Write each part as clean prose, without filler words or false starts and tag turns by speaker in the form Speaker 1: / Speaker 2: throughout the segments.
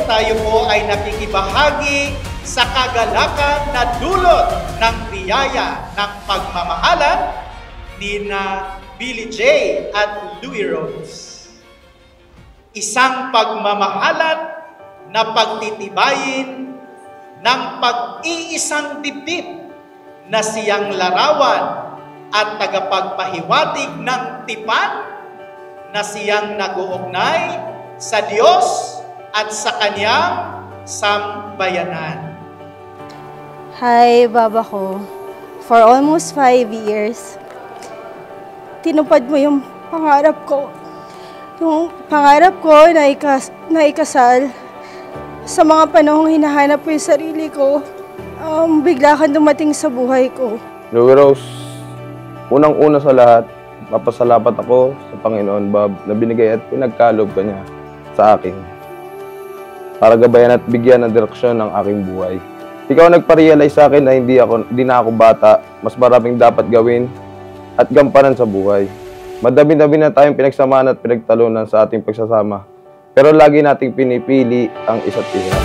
Speaker 1: tayo po ay nakikibahagi sa kagalakan na dulot ng biyaya ng pagmamahalan ni na Billy J. at Louie Rose. Isang pagmamahalan na pagtitibayin ng pag-iisang dibdib na siyang larawan at tagapagpahiwatig ng tipan na siyang nag-uugnay sa Diyos at sa Kanyang sambayanan.
Speaker 2: Hi, Baba ko. For almost 5 years, tinupad mo yung pangarap ko. Yung pangarap ko na ikasal. Sa mga panahong hinahanap ko yung sarili ko, bigla kang dumating sa buhay ko.
Speaker 3: Louie Rose, unang-una sa lahat, papasalamat ako sa Panginoon, Bob, na binigay at pinagkaloob ka niya sa akin para gabayan at bigyan ng direksyon ng aking buhay. Ikaw nagpa-realize sa akin na hindi na ako bata, mas maraming dapat gawin at gampanan sa buhay. Madami-dami na tayong pinagsamahan at pinagtalunan sa ating pagsasama, pero lagi nating pinipili ang isa't isa.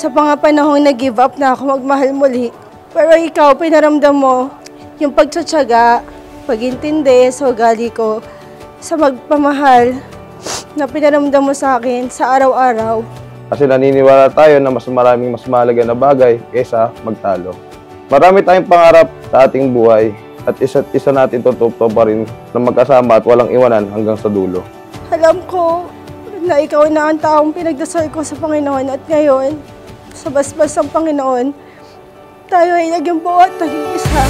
Speaker 2: Sa mga panahong nag-give up na ako magmahal muli. Pero ikaw, pinaramdam mo yung pagtsatsaga, pag-intindi sa ugali ko, sa magpamahal na pinaramdam mo sa akin sa araw-araw.
Speaker 3: Kasi naniniwala tayo na mas maraming mas mahalaga na bagay kaysa magtalo. Marami tayong pangarap sa ating buhay at isa't isa natin tututo pa rin na magkasama at walang iwanan hanggang sa dulo.
Speaker 2: Alam ko na ikaw na ang taong pinagdasal ko sa Panginoon at ngayon, sa basbas ng Panginoon, tayo ay naging buo at naging isa.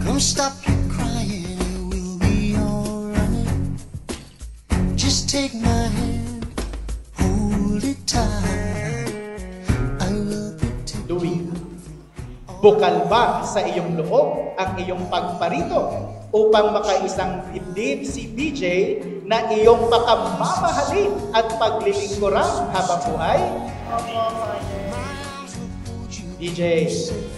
Speaker 4: Don't stop your crying, it will be alright. Just take my hand, hold it tight. I will protect
Speaker 1: Louie, bukal ba sa iyong loob ang iyong pagparito upang makaisang dibdib si BJ na iyong pakamamahalin at paglilingkuran habang buhay? BJ,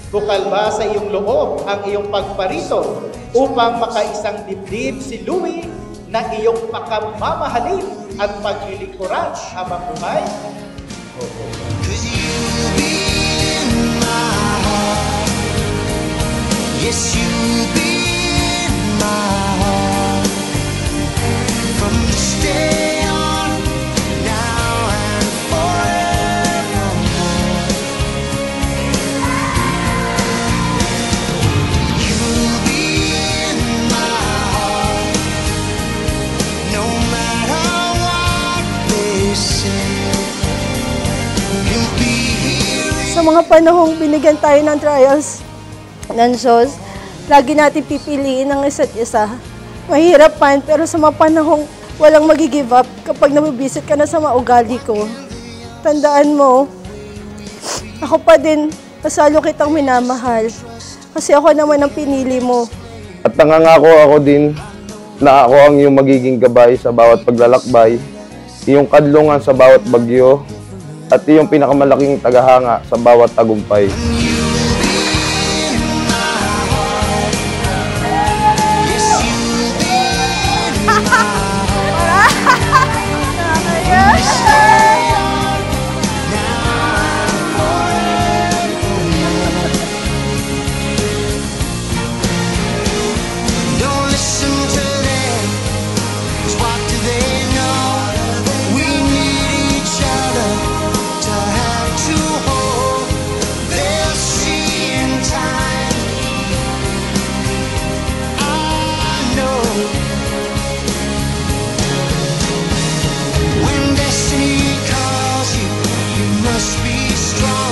Speaker 1: bukal ba sa iyong loob ang iyong pagparito upang makaisang dibdib si Louie na iyong pakamamahalin at paglilingkuran habang buhay?
Speaker 4: Cause you'll be in my heart. Yes, you'll be in my heart. From this day on, now and forevermore. You'll be in my heart. No matter what they say.
Speaker 2: Sa mga panahong binigyan tayo ng trials, ng shows, lagi natin pipiliin ang isa't isa. Mahirap man, pero sa mga panahong walang mag-give up kapag nabibisit ka na sa mga ugali ko. Tandaan mo, ako pa din, pasalo kitang minamahal. Kasi ako naman ang pinili mo.
Speaker 3: At nangangako ako din na ako ang iyong magiging gabay sa bawat paglalakbay, iyong kadlungan sa bawat bagyo, at iyong pinakamalaking tagahanga sa bawat tagumpay.
Speaker 4: Don't listen to them, 'cause what do they know? We need each other to have to hold. They'll see in time. I know when destiny calls you, you must be strong.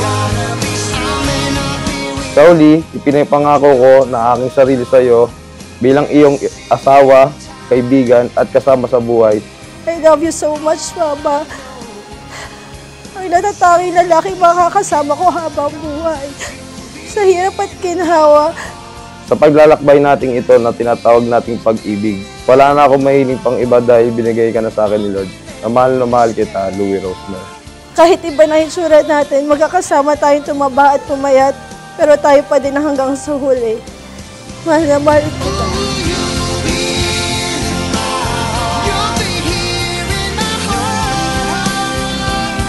Speaker 4: I may not be with
Speaker 3: Sa uli, ipinapangako ko na aking sarili sa iyo bilang iyong asawa, kaibigan at kasama sa buhay.
Speaker 2: I love you so much, Mama. Ang natatanging lalaki makakasama ko habang buhay. Sa hirap at ginhawa,
Speaker 3: Sa paglalakbay nating ito na tinatawag nating pag-ibig, wala na akong mahiling pang iba dahil binigay ka na sa akin ni Lord. Na mahal kita, Louie Rosemar.
Speaker 2: kahit iba na yung surat natin, magkakasama tayong tumaba at pumayat, pero tayo pa din hanggang sa huli. Mahal na mahal kita.
Speaker 4: You'll be here in my heart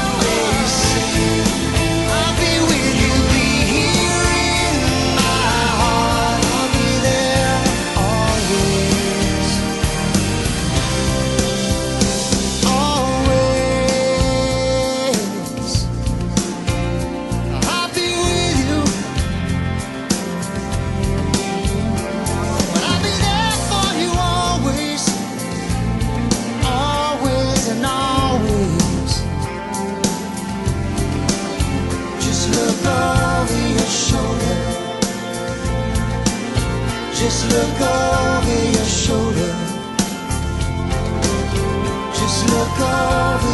Speaker 4: always. I'll be with you, be here in my heart. I'll be there always. Always. I'll be with you. I'll be there for you always. Always and always. Just look over your shoulder. Just look over your shoulder. Just look over